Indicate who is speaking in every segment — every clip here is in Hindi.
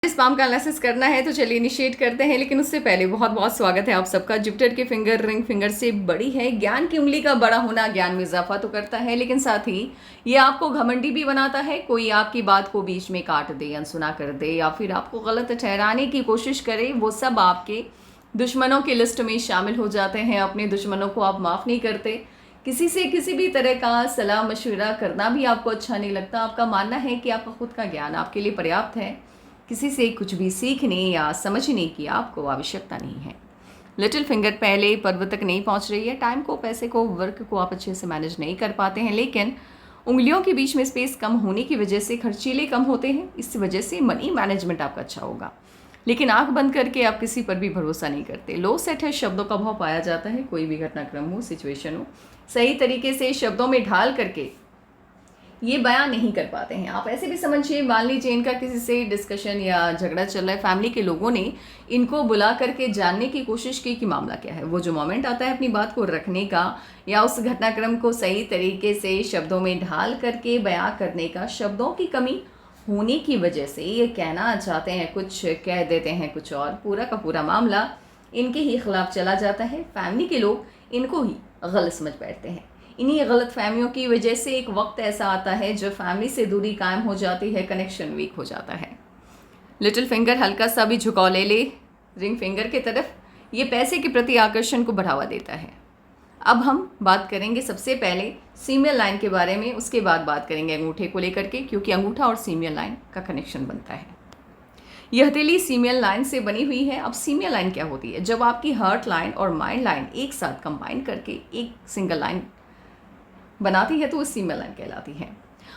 Speaker 1: स्पाम का एनालिसिस करना है तो चलिए इनिशिएट करते हैं। लेकिन उससे पहले बहुत बहुत स्वागत है आप सबका। जुपिटर की फिंगर रिंग फिंगर से बड़ी है। ज्ञान की उंगली का बड़ा होना ज्ञान में इजाफा तो करता है, लेकिन साथ ही ये आपको घमंडी भी बनाता है। कोई आपकी बात को बीच में काट दे, अनसुना कर दे या फिर आपको गलत ठहराने की कोशिश करे, वो सब आपके दुश्मनों की लिस्ट में शामिल हो जाते हैं। अपने दुश्मनों को आप माफ़ नहीं करते। किसी से किसी भी तरह का सलाह मशवरा करना भी आपको अच्छा नहीं लगता। आपका मानना है कि आपका खुद का ज्ञान आपके लिए पर्याप्त है। किसी से कुछ भी सीखने या समझने की आपको आवश्यकता नहीं है। लिटिल फिंगर पहले पर्वत तक नहीं पहुंच रही है। टाइम को, पैसे को, वर्क को आप अच्छे से मैनेज नहीं कर पाते हैं, लेकिन उंगलियों के बीच में स्पेस कम होने की वजह से खर्चीले कम होते हैं। इस वजह से मनी मैनेजमेंट आपका अच्छा होगा, लेकिन आंख बंद करके आप किसी पर भी भरोसा नहीं करते। लो सेट है, शब्दों का भाव पाया जाता है। कोई भी घटनाक्रम हो, सिचुएशन हो, सही तरीके से शब्दों में ढाल करके ये बयान नहीं कर पाते हैं। आप ऐसे भी समझिए, मान लीजिए इनका किसी से डिस्कशन या झगड़ा चल रहा है, फैमिली के लोगों ने इनको बुला करके जानने की कोशिश की कि मामला क्या है। वो जो मोमेंट आता है अपनी बात को रखने का या उस घटनाक्रम को सही तरीके से शब्दों में ढाल करके बयां करने का, शब्दों की कमी होने की वजह से ये कहना चाहते हैं कुछ, कह देते हैं कुछ और। पूरा का पूरा मामला इनके ही खिलाफ चला जाता है। फैमिली के लोग इनको ही गलत समझ बैठते हैं। इन्हीं गलत फहमियों की वजह से एक वक्त ऐसा आता है जब फैमिली से दूरी कायम हो जाती है, कनेक्शन वीक हो जाता है। लिटिल फिंगर हल्का सा भी झुकाव ले ले रिंग फिंगर की तरफ, ये पैसे के प्रति आकर्षण को बढ़ावा देता है। अब हम बात करेंगे सबसे पहले सीमियल लाइन के बारे में, उसके बाद बात करेंगे अंगूठे को लेकर के, क्योंकि अंगूठा और सीमियल लाइन का कनेक्शन बनता है। यह हथेली सीमियल लाइन से बनी हुई है। अब सीमियल लाइन क्या होती है? जब आपकी हार्ट लाइन और माइंड लाइन एक साथ कंबाइन करके एक सिंगल लाइन बनाती है तो वो सीमियल लाइन कहलाती है।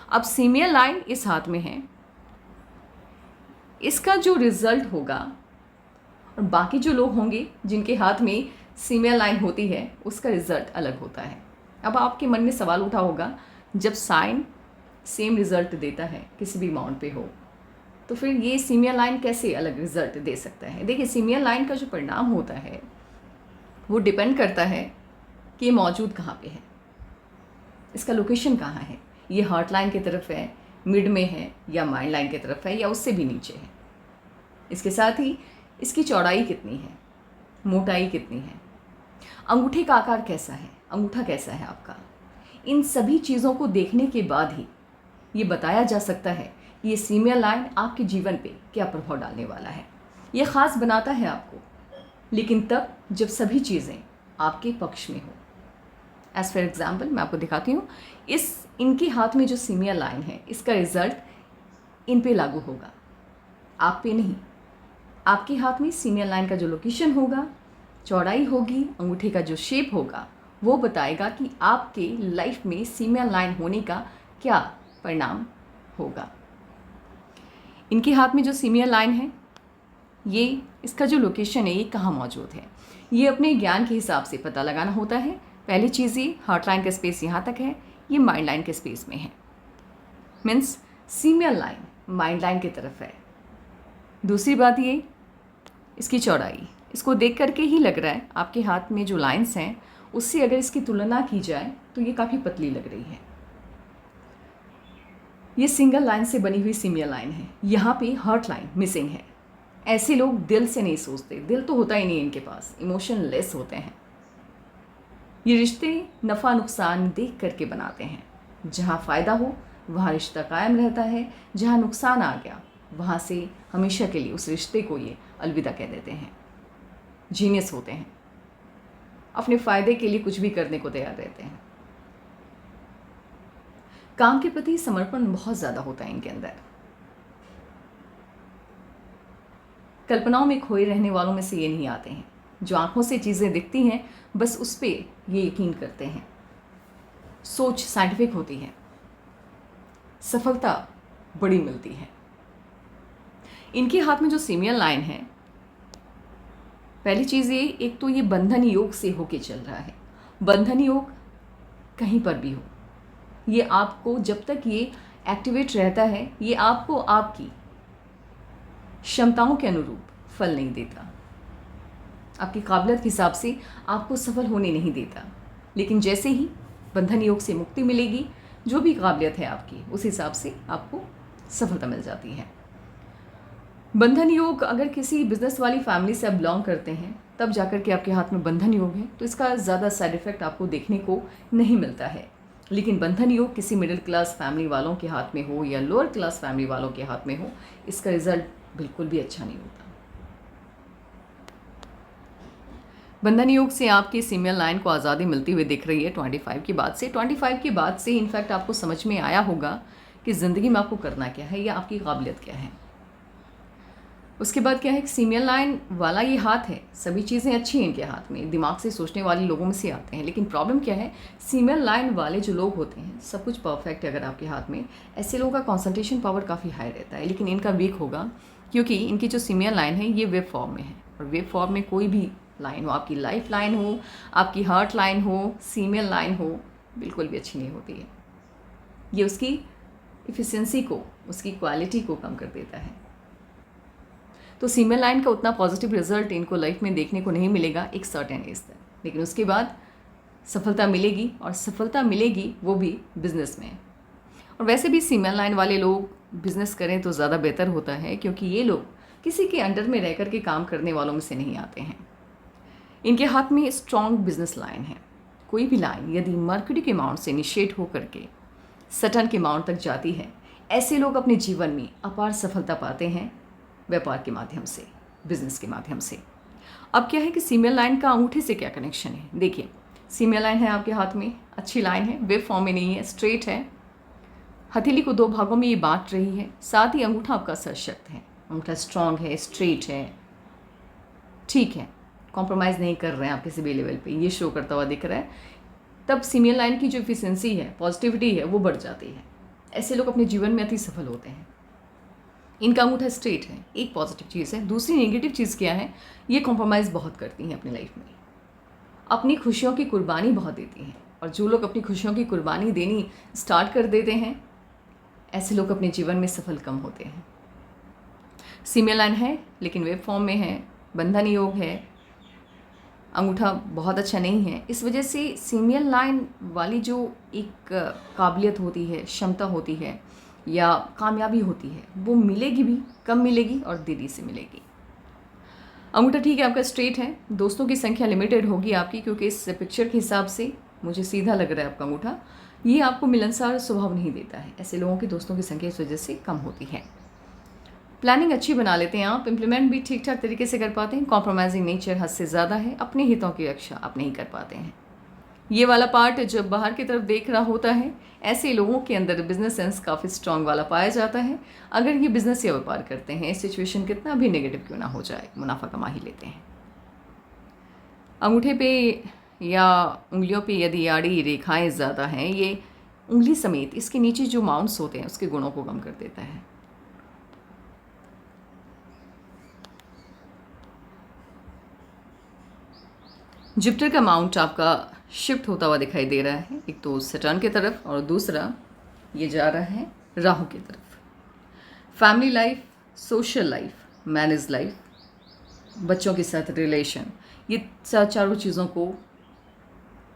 Speaker 1: अब सीमियल लाइन इस हाथ में है, इसका जो रिजल्ट होगा और बाकी जो लोग होंगे जिनके हाथ में सीमियल लाइन होती है, उसका रिजल्ट अलग होता है। अब आपके मन में सवाल उठा होगा, जब साइन सेम रिजल्ट देता है किसी भी अमाउंट पे हो, तो फिर ये सीमियल लाइन कैसे अलग रिजल्ट दे सकता है? देखिए, सीमियल लाइन का जो परिणाम होता है वो डिपेंड करता है कि ये मौजूद कहाँ पे है, इसका लोकेशन कहाँ है। ये हार्ट लाइन की तरफ है, मिड में है, या माइंड लाइन की तरफ है, या उससे भी नीचे है। इसके साथ ही इसकी चौड़ाई कितनी है, मोटाई कितनी है, अंगूठे का आकार कैसा है, अंगूठा कैसा है आपका। इन सभी चीज़ों को देखने के बाद ही ये बताया जा सकता है कि ये सीमियल लाइन आपके जीवन पे क्या प्रभाव डालने वाला है। ये ख़ास बनाता है आपको, लेकिन तब जब सभी चीज़ें आपके पक्ष में हो। एज फॉर एग्जाम्पल मैं आपको दिखाती हूँ। इनके हाथ में जो सीमियल लाइन है, इसका रिजल्ट इन पे लागू होगा, आप पे नहीं। आपके हाथ में सीमियल लाइन का जो लोकेशन होगा, चौड़ाई होगी, अंगूठे का जो शेप होगा, वो बताएगा कि आपके लाइफ में सीमियल लाइन होने का क्या परिणाम होगा। इनके हाथ में जो सीमियल लाइन है, ये इसका जो लोकेशन है, ये कहाँ मौजूद है, ये अपने ज्ञान के हिसाब से पता लगाना होता है। पहली चीज़, ये हार्ट लाइन का स्पेस यहाँ तक है, ये माइंड लाइन के स्पेस में है। मीन्स सीमियल लाइन माइंड लाइन की तरफ है। दूसरी बात ये, इसकी चौड़ाई, इसको देख करके ही लग रहा है आपके हाथ में जो लाइंस हैं उससे अगर इसकी तुलना की जाए तो ये काफ़ी पतली लग रही है। ये सिंगल लाइन से बनी हुई सीमियल लाइन है। यहाँ पे हार्ट लाइन मिसिंग है। ऐसे लोग दिल से नहीं सोचते, दिल तो होता ही नहीं इनके पास, इमोशनलेस होते हैं। ये रिश्ते नफ़ा नुकसान देख करके बनाते हैं। जहाँ फ़ायदा हो वहाँ रिश्ता कायम रहता है, जहाँ नुकसान आ गया वहाँ से हमेशा के लिए उस रिश्ते को ये अलविदा कह देते हैं। जीनियस होते हैं, अपने फ़ायदे के लिए कुछ भी करने को तैयार रहते हैं। काम के प्रति समर्पण बहुत ज़्यादा होता है इनके अंदर। कल्पनाओं में खोए रहने वालों में से ये नहीं आते हैं। जो आंखों से चीज़ें दिखती हैं बस उस पर ये यकीन करते हैं। सोच साइंटिफिक होती है, सफलता बड़ी मिलती है। इनके हाथ में जो सीमियल लाइन है, पहली चीज़ ये, एक तो ये बंधन योग से होके चल रहा है। बंधन योग कहीं पर भी हो, ये आपको जब तक ये एक्टिवेट रहता है, ये आपको आपकी क्षमताओं के अनुरूप फल नहीं देता, आपकी काबिलियत के हिसाब से आपको सफल होने नहीं देता। लेकिन जैसे ही बंधन योग से मुक्ति मिलेगी, जो भी काबिलियत है आपकी, उस हिसाब से आपको सफलता मिल जाती है। बंधन योग, अगर किसी बिजनेस वाली फैमिली से आप बिलोंग करते हैं तब जाकर के आपके हाथ में बंधन योग है, तो इसका ज़्यादा साइड इफेक्ट आपको देखने को नहीं मिलता है। लेकिन बंधन योग किसी मिडिल क्लास फैमिली वालों के हाथ में हो या लोअर क्लास फैमिली वालों के हाथ में हो, इसका रिजल्ट बिल्कुल भी अच्छा नहीं होता। बंधन योग से आपकी सीमियल लाइन को आज़ादी मिलती हुई दिख रही है 25 के बाद से। 25 के बाद से इनफैक्ट आपको समझ में आया होगा कि ज़िंदगी में आपको करना क्या है या आपकी काबिलियत क्या है। उसके बाद क्या है कि सीमियल लाइन वाला ये हाथ है, सभी चीज़ें अच्छी हैं इनके हाथ में, दिमाग से सोचने वाले लोगों में से आते हैं। लेकिन प्रॉब्लम क्या है, सीमियल लाइन वाले जो लोग होते हैं सब कुछ परफेक्ट है अगर आपके हाथ में, ऐसे लोगों का कॉन्सेंट्रेशन पावर काफ़ी हाई रहता है। लेकिन इनका वीक होगा क्योंकि इनकी जो सीमियल लाइन है ये वेव फॉर्म में है, और वेव फॉर्म में कोई भी लाइन हो, आपकी लाइफ लाइन हो, आपकी हार्ट लाइन हो, सीमियल लाइन हो, बिल्कुल भी अच्छी नहीं होती है। ये उसकी इफ़िशियंसी को, उसकी क्वालिटी को कम कर देता है। तो सीमियल लाइन का उतना पॉजिटिव रिजल्ट इनको लाइफ में देखने को नहीं मिलेगा एक सर्टेन एज तक, लेकिन उसके बाद सफलता मिलेगी, और सफलता मिलेगी वो भी बिजनेस में। और वैसे भी सीमियल लाइन वाले लोग बिजनेस करें तो ज़्यादा बेहतर होता है, क्योंकि ये लोग किसी के अंडर में रह कर के काम करने वालों में से नहीं आते हैं। इनके हाथ में स्ट्रॉन्ग बिजनेस लाइन है। कोई भी लाइन यदि मर्क्यूरी के माउंट से इनिशिएट होकर के सटर्न के माउंट तक जाती है, ऐसे लोग अपने जीवन में अपार सफलता पाते हैं व्यापार के माध्यम से, बिजनेस के माध्यम से। अब क्या है कि सीमियल लाइन का अंगूठे से क्या कनेक्शन है। देखिए, सीमियल लाइन है आपके हाथ में, अच्छी लाइन है, वेव फॉर्म में नहीं है, स्ट्रेट है, हथेली को 2 भागों में ये बांट रही है, साथ ही अंगूठा आपका सशक्त है, अंगूठा स्ट्रांग है, स्ट्रेट है, ठीक है, कॉम्प्रोमाइज़ नहीं कर रहे हैं आप किसी भी लेवल पे, ये शो करता हुआ दिख रहा है। तब सीमियल लाइन की जो एफिशिएंसी है, पॉजिटिविटी है, वो बढ़ जाती है। ऐसे लोग अपने जीवन में अति सफल होते हैं। इनका अंगूठा स्ट्रेट है, एक पॉजिटिव चीज़ है। दूसरी नेगेटिव चीज़ क्या है, ये कॉम्प्रोमाइज़ बहुत करती हैं अपनी लाइफ में, अपनी खुशियों की कुर्बानी बहुत देती हैं। और जो लोग अपनी खुशियों की कुर्बानी देनी स्टार्ट कर देते हैं, ऐसे लोग अपने जीवन में सफल कम होते हैं। सीमियल लाइन है लेकिन वेव फॉर्म में है, बंधन योग है, अंगूठा बहुत अच्छा नहीं है। इस वजह से सीमियल लाइन वाली जो एक काबिलियत होती है, क्षमता होती है या कामयाबी होती है, वो मिलेगी भी, कम मिलेगी और देरी से मिलेगी। अंगूठा ठीक है आपका स्ट्रेट है, दोस्तों की संख्या लिमिटेड होगी आपकी, क्योंकि इस पिक्चर के हिसाब से मुझे सीधा लग रहा है आपका अंगूठा, ये आपको मिलनसार स्वभाव नहीं देता है। ऐसे लोगों की दोस्तों की संख्या इस वजह से कम होती है। प्लानिंग अच्छी बना लेते हैं आप, इम्प्लीमेंट भी ठीक ठाक तरीके से कर पाते हैं। कॉम्प्रोमाइजिंग नेचर हद से ज़्यादा है, अपने हितों की रक्षा आप नहीं कर पाते हैं। ये वाला पार्ट जब बाहर की तरफ देख रहा होता है, ऐसे लोगों के अंदर बिजनेस सेंस काफ़ी स्ट्रांग वाला पाया जाता है। अगर ये बिजनेस या व्यापार करते हैं, सिचुएशन कितना भी नेगेटिव क्यों ना हो जाए, मुनाफा कमा ही लेते हैं। अंगूठे पे या उंगलियों पे यदि आड़ी रेखाएं ज़्यादा हैं, ये उंगली समेत इसके नीचे जो माउंट्स होते हैं उसके गुणों को कम कर देता है। जुपिटर का माउंट आपका शिफ्ट होता हुआ दिखाई दे रहा है, एक तो सैटर्न की तरफ और दूसरा ये जा रहा है राहु की तरफ। Family life, social life, marriage life, बच्चों के साथ रिलेशन, ये चारों चीज़ों को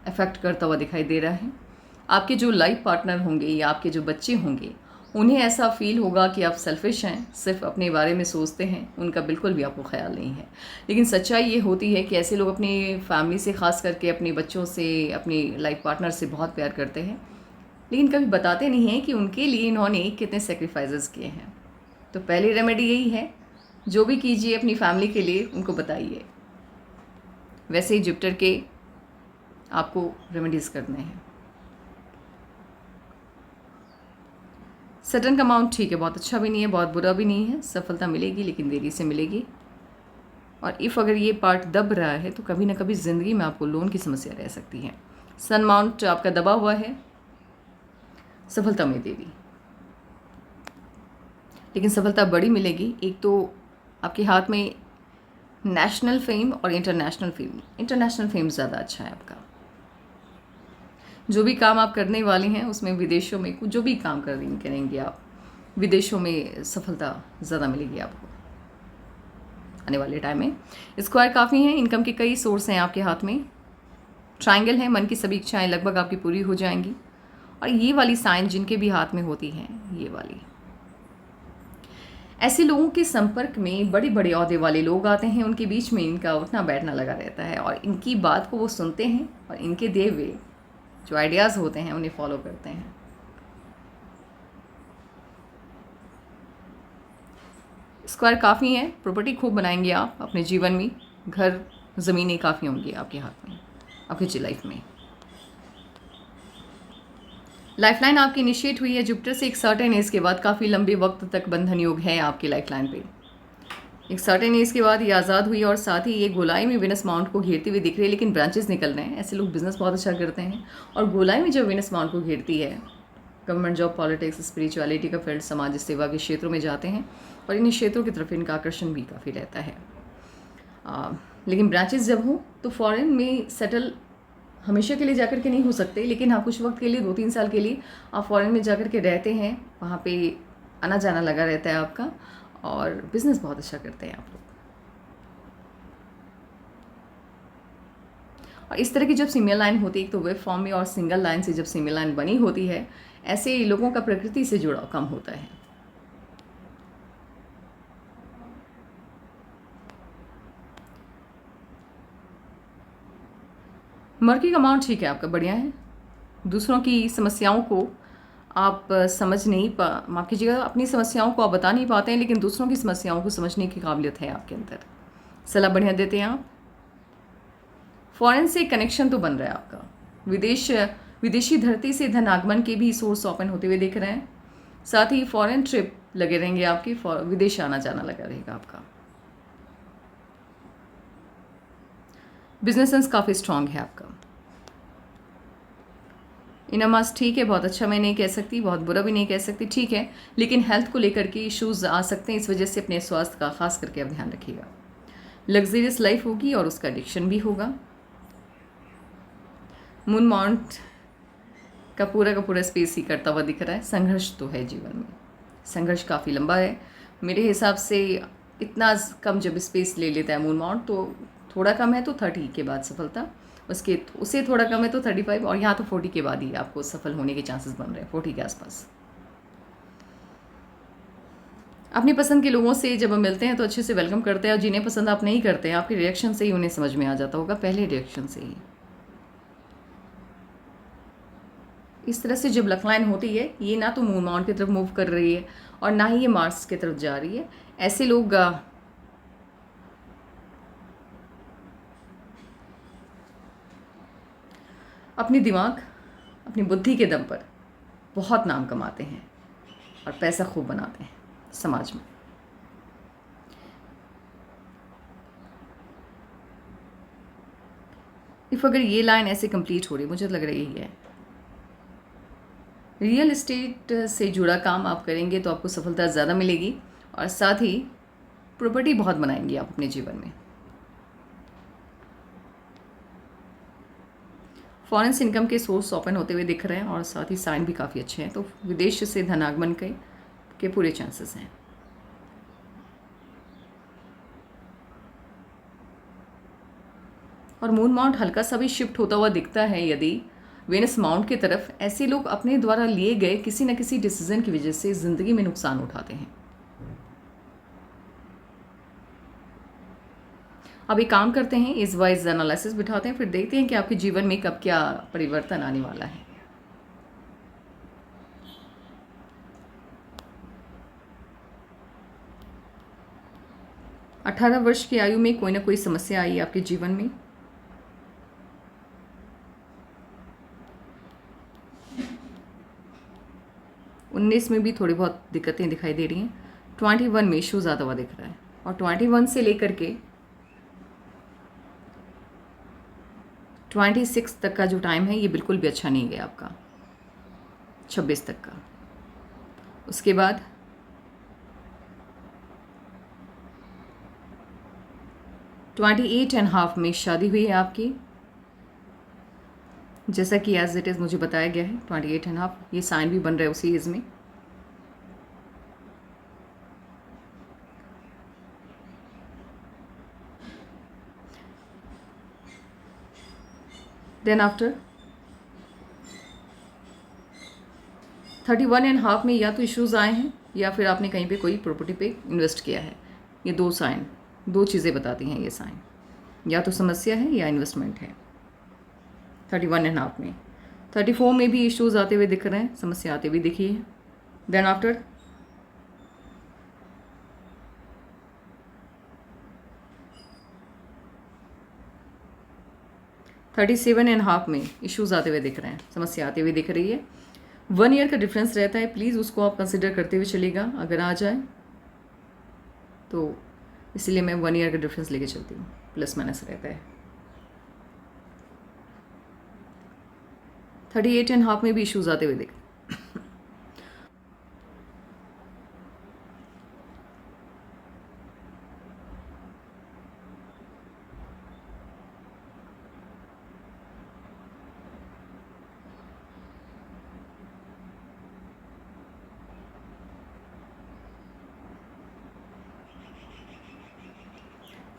Speaker 1: अफेक्ट करता हुआ दिखाई दे रहा है। आपके जो लाइफ पार्टनर होंगे या आपके जो बच्चे होंगे, उन्हें ऐसा फील होगा कि आप सेल्फिश हैं, सिर्फ अपने बारे में सोचते हैं, उनका बिल्कुल भी आपको ख्याल नहीं है। लेकिन सच्चाई ये होती है कि ऐसे लोग अपनी फैमिली से, ख़ास करके अपने बच्चों से, अपनी लाइफ पार्टनर से बहुत प्यार करते हैं, लेकिन कभी बताते नहीं हैं कि उनके लिए इन्होंने कितने सेक्रीफाइसेस किए हैं। तो पहली रेमेडी यही है, जो भी कीजिए अपनी फैमिली के लिए उनको बताइए। वैसे ही जुपिटर के आपको रेमेडीज़ करने हैं। सैटर्न का माउंट ठीक है, बहुत अच्छा भी नहीं है, बहुत बुरा भी नहीं है, सफलता मिलेगी लेकिन देरी से मिलेगी। और इफ़ अगर ये पार्ट दब रहा है तो कभी ना कभी ज़िंदगी में आपको लोन की समस्या रह सकती है। सन माउंट आपका दबा हुआ है, सफलता में देरी, लेकिन सफलता बड़ी मिलेगी। एक तो आपके हाथ में नेशनल फेम और इंटरनेशनल फेम, इंटरनेशनल फेम ज़्यादा अच्छा है आपका। जो भी काम आप करने वाले हैं उसमें विदेशों में जो भी काम करेंगे आप, विदेशों में सफलता ज़्यादा मिलेगी आपको आने वाले टाइम में। स्क्वायर काफ़ी हैं, इनकम के कई सोर्स हैं आपके हाथ में। ट्रायंगल है, मन की सभी इच्छाएं लगभग आपकी पूरी हो जाएंगी। और ये वाली साइन जिनके भी हाथ में होती हैं, ये वाली ऐसे लोगों के संपर्क में बड़े बड़े ओहदे वाले लोग आते हैं, उनके बीच में इनका उठना बैठना लगा रहता है और इनकी बात को वो सुनते हैं और इनके दिए हुए जो आइडियाज़ होते हैं उन्हें फॉलो करते हैं। स्क्वायर काफ़ी है, प्रॉपर्टी खूब बनाएंगे आप अपने जीवन में, घर ज़मीनें काफ़ी होंगी आपके हाथ में, आपकी लाइफ में। लाइफलाइन आपकी इनिशिएट हुई है जुपिटर से एक सर्टेन एज के बाद। काफ़ी लंबे वक्त तक बंधन योग है आपकी लाइफलाइन पे। एक सर्टेन एज के बाद ये आज़ाद हुई और साथ ही ये गोलाई में विनस माउंट को घेरती हुई दिख रही है, लेकिन ब्रांचेस निकल रहे हैं। ऐसे लोग बिजनेस बहुत अच्छा करते हैं और गोलाई में जब विनस माउंट को घेरती है, गवर्नमेंट जॉब, पॉलिटिक्स, स्पिरिचुअलिटी का फील्ड, समाज सेवा के क्षेत्रों में जाते हैं और इन क्षेत्रों की तरफ इनका आकर्षण भी काफ़ी रहता है। लेकिन ब्रांचेस जब हों तो फॉरेन में सेटल हमेशा के लिए जाकर के नहीं हो सकते, लेकिन हाँ कुछ वक्त के लिए 2-3 साल के लिए आप फॉरेन में जाकर के रहते हैं, वहाँ पे आना जाना लगा रहता है आपका और बिज़नेस बहुत अच्छा करते हैं आप लोग। और इस तरह की जब सिमिलर लाइन होती है तो वेब फॉर्म में और सिंगल लाइन से जब सिमिलर लाइन बनी होती है, ऐसे लोगों का प्रकृति से जुड़ाव कम होता है। मर्की का अमाउंट ठीक है आपका, बढ़िया है। दूसरों की समस्याओं को आप समझ नहीं माफ़ कीजिएगा, अपनी समस्याओं को आप बता नहीं पाते हैं, लेकिन दूसरों की समस्याओं को समझने की काबिलियत है आपके अंदर। सलाह बढ़िया देते हैं आप। फॉरेन से कनेक्शन तो बन रहा है आपका, विदेशी धरती से धन आगमन के भी सोर्स ओपन होते हुए दिख रहे हैं। साथ ही फॉरेन ट्रिप लगे रहेंगे आपकी, विदेश आना जाना लगा रहेगा आपका। बिजनेस सेंस काफ़ी स्ट्रांग है आपका। इनमास ठीक है, बहुत अच्छा मैं नहीं कह सकती, बहुत बुरा भी नहीं कह सकती, ठीक है, लेकिन हेल्थ को लेकर के इश्यूज आ सकते हैं, इस वजह से अपने स्वास्थ्य का खास करके आप ध्यान रखिएगा। लग्जरियस लाइफ होगी और उसका एडिक्शन भी होगा। मून माउंट का पूरा स्पेस ही करता हुआ दिख रहा है। संघर्ष तो है जीवन में, संघर्ष काफ़ी लंबा है मेरे हिसाब से। इतना कम जब स्पेस ले लेता है मून माउंट, तो थोड़ा कम है तो 30 के बाद सफलता, उससे थोड़ा कम है तो 35, और यहाँ तो 40 के बाद ही आपको सफल होने के चांसेस बन रहे हैं, 40 के आसपास। अपनी पसंद के लोगों से जब हम मिलते हैं तो अच्छे से वेलकम करते हैं, और जिन्हें पसंद आप नहीं करते हैं, आपके रिएक्शन से ही उन्हें समझ में आ जाता होगा, पहले रिएक्शन से ही। इस तरह से जब लकलाइन होती है, ये ना तो मून माउंट की तरफ मूव कर रही है और ना ही ये मार्स की तरफ जा रही है, ऐसे लोग अपनी दिमाग, अपनी बुद्धि के दम पर बहुत नाम कमाते हैं और पैसा खूब बनाते हैं समाज में। इफ अगर ये लाइन ऐसे कंप्लीट हो रही, मुझे लग रही है रियल एस्टेट से जुड़ा काम आप करेंगे तो आपको सफलता ज़्यादा मिलेगी, और साथ ही प्रॉपर्टी बहुत बनाएंगे आप अपने जीवन में। फॉरेन से इनकम के सोर्स ओपन होते हुए दिख रहे हैं और साथ ही साइन भी काफ़ी अच्छे हैं, तो विदेश से धनागमन के पूरे चांसेस हैं। और मून माउंट हल्का सा भी शिफ्ट होता हुआ दिखता है यदि वेनस माउंट की तरफ। ऐसे लोग अपने द्वारा लिए गए किसी न किसी डिसीजन की वजह से ज़िंदगी में नुकसान उठाते हैं। अब एक काम करते हैं, इस वाइज एनालिसिस बिठाते हैं, फिर देखते हैं कि आपके जीवन में कब क्या परिवर्तन आने वाला है। अठारह वर्ष की आयु में कोई ना कोई समस्या आई आपके जीवन में। उन्नीस में भी थोड़ी बहुत दिक्कतें दिखाई दे रही हैं। 21 में इशू ज़्यादा हुआ दिख रहा है, और 21 से लेकर के 26 तक का जो टाइम है ये बिल्कुल भी अच्छा नहीं गया आपका, 26 तक का। उसके बाद 28.5 में शादी हुई है आपकी, जैसा कि एज इट इज़ मुझे बताया गया है। 28.5 ये साइन भी बन रहा है उसी एज में। देन आफ्टर 31.5 में या तो इश्यूज आए हैं या फिर आपने कहीं पे कोई प्रॉपर्टी पे इन्वेस्ट किया है। ये दो साइन, दो चीज़ें बताती हैं ये साइन, या तो समस्या है या इन्वेस्टमेंट है। 31.5 में, 34 में भी इश्यूज आते हुए दिख रहे हैं, समस्या आते हुए दिखी है। देन आफ्टर 37.5 में इश्यूज आते हुए दिख रहे हैं, समस्या आते हुए दिख रही है। 1 ईयर का डिफरेंस रहता है, प्लीज़ उसको आप कंसिडर करते हुए चलेगा अगर आ जाए तो, इसलिए मैं 1 ईयर का डिफरेंस लेके चलती हूँ, प्लस माइनस रहता है। 38.5 में भी इश्यूज आते हुए दिख,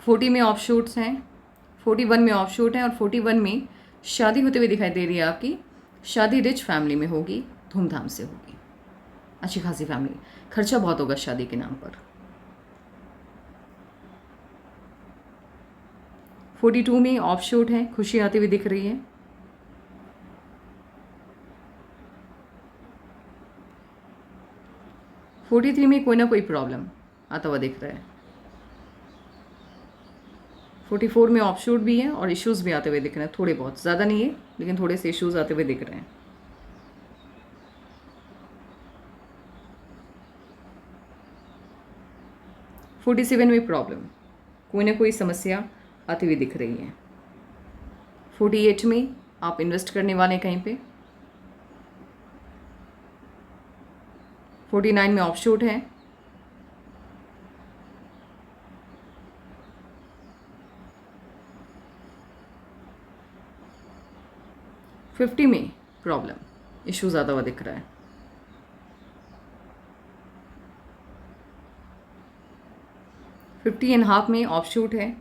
Speaker 1: 40 में ऑफशूट्स हैं, 41 में ऑफशूट हैं और 41 में शादी होते हुए दिखाई दे रही है आपकी। शादी रिच फैमिली में होगी, धूमधाम से होगी, अच्छी खासी फैमिली, खर्चा बहुत होगा शादी के नाम पर। 42 में ऑफशूट है, खुशी आती हुई दिख रही है। 43 में कोई ना कोई प्रॉब्लम आता हुआ दिख रहा है। 44 में ऑफशूट भी है और इश्यूज भी आते हुए दिख रहे हैं, थोड़े बहुत, ज़्यादा नहीं है लेकिन थोड़े से इश्यूज आते हुए दिख रहे हैं। 47 में प्रॉब्लम, कोई ना कोई समस्या आती हुई दिख रही है। 48 में आप इन्वेस्ट करने वाले हैं कहीं पे। 49 में ऑफशूट है। 50 में प्रॉब्लम, इशू ज़्यादा हुआ दिख रहा है। 50.5 में ऑफशूट है।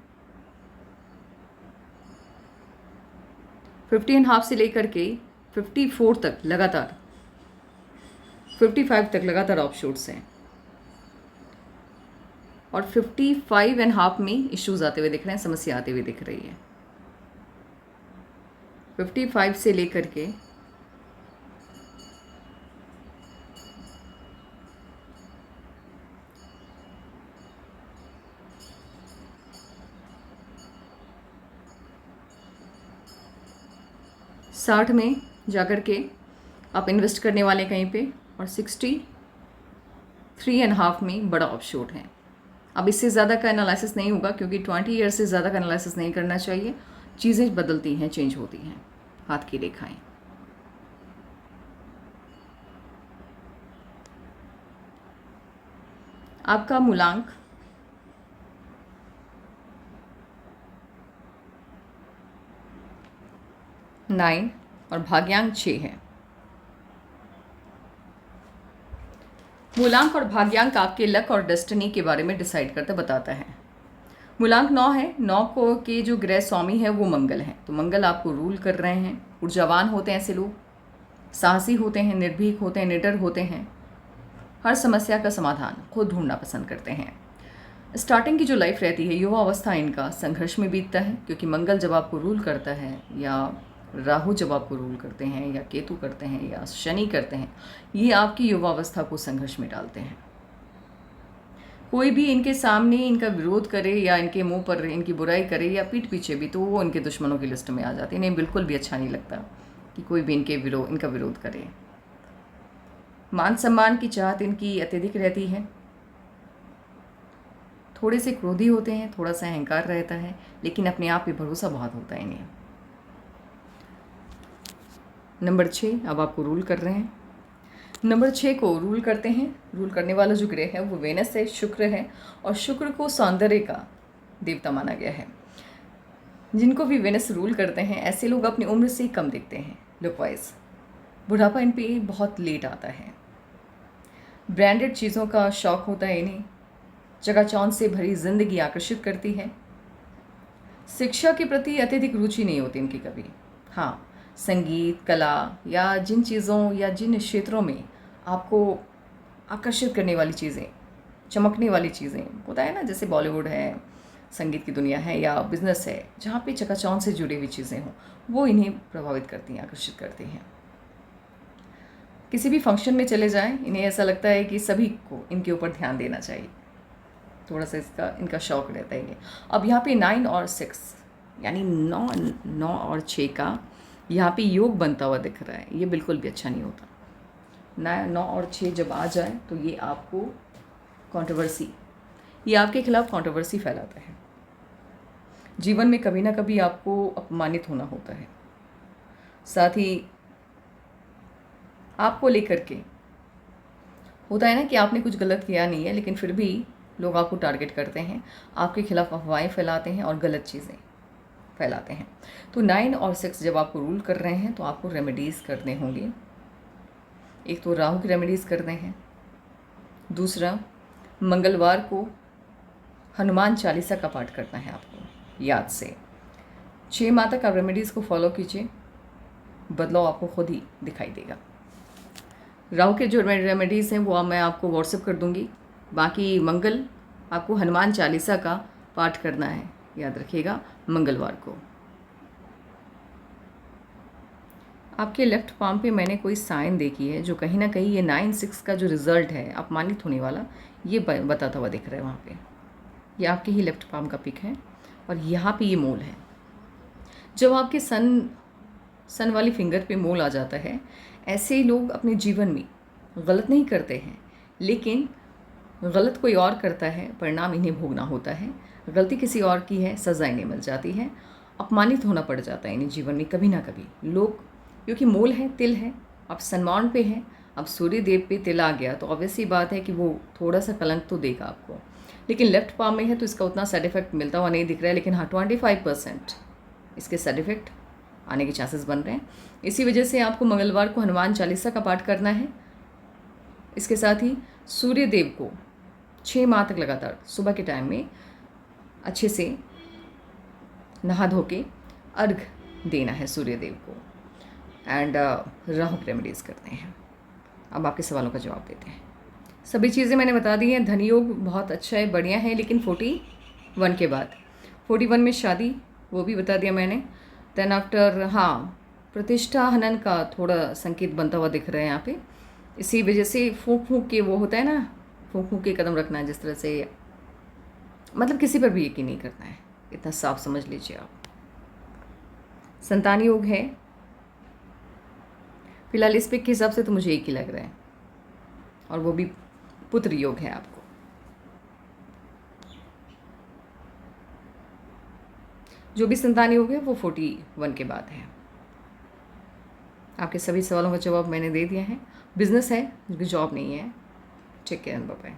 Speaker 1: 50.5 से लेकर के 54 तक लगातार, 55 तक लगातार ऑफशूट्स हैं और 55.5 में इश्यूज आते हुए दिख रहे हैं, समस्या आती हुई दिख रही है। 55 से लेकर के 60 में जाकर के आप इन्वेस्ट करने वाले कहीं पे और 63.5 में बड़ा ऑफशूट है। अब इससे ज़्यादा का एनालिसिस नहीं होगा क्योंकि 20 ईयर से ज़्यादा का एनालिसिस नहीं करना चाहिए, चीज़ें बदलती हैं, चेंज होती हैं, हाथ की रेखाएं। आपका मूलांक 9 और भाग्यांक 6 है। मूलांक और भाग्यांक आपके लक और डेस्टिनी के बारे में डिसाइड करते बताता है। मूलांक 9 है, 9 को के जो ग्रह स्वामी है वो मंगल है, तो मंगल आपको रूल कर रहे हैं। ऊर्जावान होते हैं ऐसे लोग, साहसी होते हैं, निर्भीक होते हैं, निडर होते हैं, हर समस्या का समाधान खुद ढूंढना पसंद करते हैं। स्टार्टिंग की जो लाइफ रहती है, युवा अवस्था इनका संघर्ष में बीतता है क्योंकि मंगल जब आपको रूल करता है या राहु जब आपको रूल करते हैं या केतु करते हैं या शनि करते हैं, ये आपकी युवा अवस्था को संघर्ष में डालते हैं। कोई भी इनके सामने इनका विरोध करे या इनके मुंह पर इनकी बुराई करे या पीठ पीछे भी, तो वो इनके दुश्मनों की लिस्ट में आ जाती है। इन्हें बिल्कुल भी अच्छा नहीं लगता कि कोई भी इनका विरोध करे। मान सम्मान की चाहत इनकी अत्यधिक रहती है। थोड़े से क्रोधी होते हैं, थोड़ा सा अहंकार रहता है, लेकिन अपने आप पे भरोसा बहुत होता है इन्हें। नंबर 6 अब आपको रूल कर रहे हैं। नंबर 6 को रूल करते हैं, रूल करने वाला जो ग्रह है वो वेनस है, शुक्र है, और शुक्र को सौंदर्य का देवता माना गया है। जिनको भी वेनस रूल करते हैं ऐसे लोग अपनी उम्र से कम दिखते हैं लुक वाइज। बुढ़ापा इन पे बहुत लेट आता है। ब्रांडेड चीज़ों का शौक़ होता है इन्हें। चकाचौंध से भरी जिंदगी आकर्षित करती है। शिक्षा के प्रति अत्यधिक रुचि नहीं होती इनकी कभी। हाँ, संगीत, कला या जिन चीज़ों या जिन क्षेत्रों में आपको आकर्षित करने वाली चीज़ें, चमकने वाली चीज़ें होता है ना, जैसे बॉलीवुड है, संगीत की दुनिया है या बिज़नेस है, जहाँ पे चकाचौंध से जुड़ी हुई चीज़ें हों, वो इन्हें प्रभावित करती हैं, आकर्षित करती हैं। किसी भी फंक्शन में चले जाएं, इन्हें ऐसा लगता है कि सभी को इनके ऊपर ध्यान देना चाहिए, थोड़ा सा इनका शौक रहता है ये। अब यहाँ पे 9 और 6 यानी 9 और 6 का यहाँ पे योग बनता हुआ दिख रहा है, ये बिल्कुल भी अच्छा नहीं होता। 9 और 6 जब आ जाए तो ये आपको कंट्रोवर्सी, ये आपके खिलाफ कंट्रोवर्सी फैलाता है। जीवन में कभी ना कभी आपको अपमानित होना होता है, साथ ही आपको लेकर के होता है ना कि आपने कुछ गलत किया नहीं है, लेकिन फिर भी लोग आपको टारगेट करते हैं, आपके खिलाफ अफवाहें फैलाते हैं और गलत चीज़ें फैलाते हैं। तो 9 और 6 जब आपको रूल कर रहे हैं तो आपको रेमेडीज़ करने होंगे। एक तो राहु की रेमेडीज़ करने हैं, दूसरा मंगलवार को हनुमान चालीसा का पाठ करना है आपको याद से। 6 माह तक आप रेमेडीज़ को फॉलो कीजिए, बदलाव आपको खुद ही दिखाई देगा। राहु के जो रेमेडीज़ हैं वो मैं आपको व्हाट्सएप कर दूंगी। बाकी मंगल आपको हनुमान चालीसा का पाठ करना है, याद रखिएगा, मंगलवार को। आपके लेफ्ट पाम पे मैंने कोई साइन देखी है जो कहीं ना कहीं ये 9-6 का जो रिज़ल्ट है अपमानित होने वाला, ये बताता हुआ दिख रहा है वहाँ पे। ये आपके ही लेफ्ट पाम का पिक है और यहाँ पे ये मोल है। जब आपके सन वाली फिंगर पे मोल आ जाता है, ऐसे लोग अपने जीवन में गलत नहीं करते हैं, लेकिन गलत कोई और करता है, परिणाम इन्हें भोगना होता है। गलती किसी और की है, सज़ा इन्हें मिल जाती है, अपमानित होना पड़ जाता है इन्हें जीवन में कभी ना कभी। लोग, क्योंकि मोल है, तिल है, अब सन्मान पे है, अब सूर्य देव पे तिल आ गया तो ऑब्वियसली बात है कि वो थोड़ा सा कलंक तो देगा आपको। लेकिन लेफ्ट पाम में है तो इसका उतना साइड इफेक्ट मिलता हुआ नहीं दिख रहा है, लेकिन हाँ 25% इसके साइड इफेक्ट आने के चांसेस बन रहे हैं। इसी वजह से आपको मंगलवार को हनुमान चालीसा का पाठ करना है। इसके साथ ही सूर्य देव को 6 माह तक लगातार सुबह के टाइम में अच्छे से नहा धो के अर्घ देना है सूर्य देव को, एंड राहु रेमेडीज़ करते हैं। अब आपके सवालों का जवाब देते हैं। सभी चीज़ें मैंने बता दी हैं। धन योग बहुत अच्छा है, बढ़िया है, लेकिन 41 के बाद, 41 में शादी, वो भी बता दिया मैंने। देन आफ्टर हाँ, प्रतिष्ठा हनन का थोड़ा संकेत बनता हुआ दिख रहा है यहाँ पे। इसी वजह से फूंक फूंक के वो होता है ना, फूंक फूंक के कदम रखना है, जिस तरह से मतलब किसी पर भी यकीन नहीं करना है, इतना साफ समझ लीजिए आप। संतान योग है फिलहाल इस पिक के हिसाब से तो मुझे एक ही लग रहा है, और वो भी पुत्र योग है आपको। जो भी संतान योग है वो 41 के बाद है। आपके सभी सवालों का जवाब मैंने दे दिया है। बिजनेस है, जॉब नहीं है। Take care, bye bye.